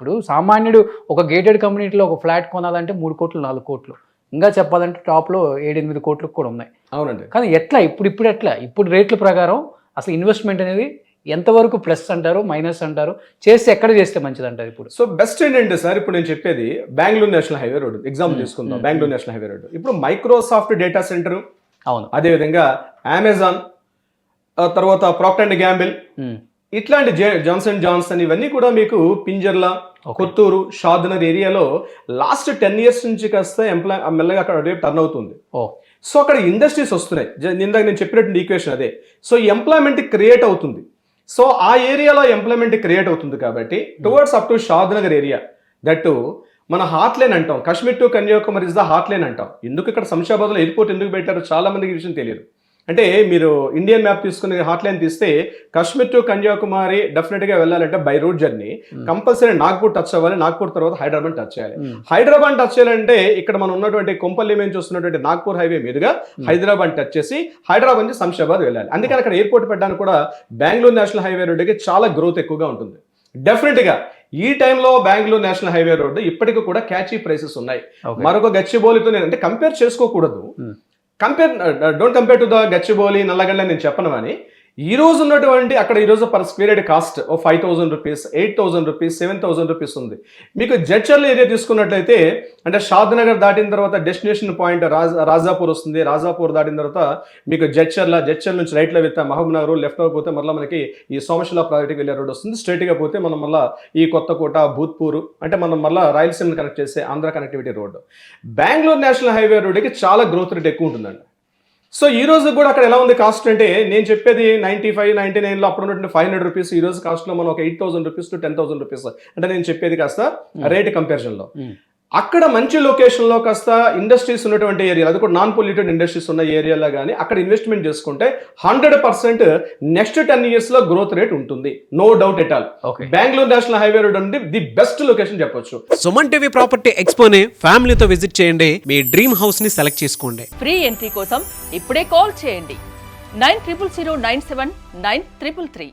ఇప్పుడు సామాన్యుడు ఒక గేటెడ్ కమ్యూనిటీలో ఒక ఫ్లాట్ కొనాలంటే 3 కోట్లు 4 కోట్లు, ఇంకా చెప్పాలంటే టాప్లో 7-8 కోట్లకు కూడా ఉన్నాయి. అవునండి. కానీ ఎట్లా ఇప్పుడు రేట్ల ప్రకారం అసలు ఇన్వెస్ట్మెంట్ అనేది ఎంతవరకు ప్లస్ అంటారు, మైనస్ అంటారు, చేస్తే ఎక్కడ చేస్తే మంచిది అంటారు ఇప్పుడు? సో బెస్ట్ ఏంటంటే సార్, ఇప్పుడు నేను చెప్పేది Bengaluru national highway road example తీసుకుందాం. బెంగళూరు నేషనల్ హైవే రోడ్ ఇప్పుడు మైక్రోసాఫ్ట్ డేటా సెంటర్, అవును, అదేవిధంగా అమెజాన్, తర్వాత ప్రాక్టర్ అండ్ గ్యాంబిల్, ఇట్లాంటి జాన్సన్ ఇవన్నీ కూడా మీకు పింజర్ల, కొత్తూరు, షాద్నగర్ ఏరియాలో లాస్ట్ 10 years నుంచి కాస్త మెల్లగా అక్కడ రేపు టర్న్ అవుతుంది. సో అక్కడ ఇండస్ట్రీస్ వస్తున్నాయి. ఇందాక నేను చెప్పినట్టు ఈక్వేషన్ అదే. సో ఎంప్లాయ్మెంట్ క్రియేట్ అవుతుంది. సో ఆ ఏరియాలో ఎంప్లాయ్మెంట్ క్రియేట్ అవుతుంది కాబట్టి towards up to Shadnagar area, that మన హార్ట్ లైన్ అంటాం. Kashmir to Kanyakumari is the heart line అంటాం. ఎందుకు ఇక్కడ శంషాబాద్లో ఎయిర్పోర్ట్ ఎందుకు పెట్టారో చాలా మందికి ఈ విషయం తెలియదు. అంటే మీరు ఇండియన్ మ్యాప్ తీసుకుని హాట్ లైన్ తీస్తే కాశ్మీర్ టు కన్యాకుమారి డెఫినెట్గా వెళ్ళాలంటే by road journey compulsory Nagpur touch అవ్వాలి. నాగ్పూర్ తర్వాత హైదరాబాద్ టచ్ చేయాలి. హైదరాబాద్ టచ్ చేయాలంటే ఇక్కడ మనం ఉన్నటువంటి కొంపల్లి మేము చూస్తున్నటువంటి నాగ్పూర్ హైవే మీదుగా హైదరాబాద్ టచ్ చేసి హైదరాబాద్ నుంచి శంషాబాద్ వెళ్ళాలి. అందుకని అక్కడ ఎయిర్పోర్ట్ పెట్టడానికి కూడా బెంగళూరు నేషనల్ హైవే రోడ్డుకి చాలా గ్రోత్ ఎక్కువగా ఉంటుంది. డెఫినెట్గా ఈ టైంలో బెంగళూరు నేషనల్ హైవే రోడ్డు ఇప్పటికీ కూడా క్యాచీ ప్రైసెస్ ఉన్నాయి. మరొక గచ్చిబౌలితో నేను అంటే కంపేర్ చేసుకోకూడదు. Don't compare to the Gachibowli, Nallagandla నేను చెప్పను. అని ఈ రోజు ఉన్నటువంటి అక్కడ ఈరోజు per square yard cost 5,000 rupees, 8,000 rupees, 7,000 rupees ఉంది. మీకు జడ్చర్ల ఏరియా తీసుకున్నట్లయితే అంటే షాద్నగర్ దాటిన తర్వాత డెస్టినేషన్ పాయింట్ రాజాపూర్ వస్తుంది. రాజాపూర్ దాటిన తర్వాత మీకు జడ్చర్ల నుంచి రైట్లో వెళ్తే మహబూబ్ నగర్, లెఫ్ట్ పోతే మళ్ళీ మనకి ఈ సోమశిల ప్రాజెక్ట్కి వెళ్ళే రోడ్ వస్తుంది. స్ట్రైట్గా పోతే మనం మళ్ళీ ఈ కొత్తకోట, భూత్పూర్ అంటే మనం మళ్ళీ రాయలసీమను కనెక్ట్ చేసే Andhra connectivity road. Bengaluru national highway రోడ్డుకి చాలా గ్రోత్ రేట్ ఎక్కువ ఉంటుందండి. సో ఈ రోజు కూడా అక్కడ ఎలా ఉంది కాస్ట్ అంటే నేను చెప్పేది 95-99లో అప్పుడు ఉన్నటువంటి 500 రూపీస్, ఈ రోజు కాస్ట్లో మనం ఒక 8,000 రూపీస్ టు 10,000 రూపీస్ అంటే నేను చెప్పేది కాస్త రేట్ కంపారిజన్లో. అక్కడ మంచి లొకేషన్లో కాస్త ఇండస్ట్రీస్ ఉన్నటువంటి ఏరియా, అది కూడా నాన్ పొల్యూటెడ్ ఇండస్ట్రీస్ ఉన్న ఏరియాలో కానీ అక్కడ ఇన్వెస్ట్మెంట్ చేసుకుంటే 100% నెక్స్ట్ 10 yearsలో గ్రోత్ రేట్ ఉంటుంది. No doubt at all. Bengaluru national highway road అంటే ది బెస్ట్ లొకేషన్ చెప్పొచ్చు. సుమన్ టీవీ ప్రాపర్టీ ఎక్స్పోని ఫ్యామిలీతో విజిట్ చేయండి. మీ డ్రీమ్ హౌస్ ని సెలెక్ట్ చేసుకోండి. ఫ్రీ ఎంట్రీ కోసం ఇప్పుడే కాల్ చేయండి 9000979333.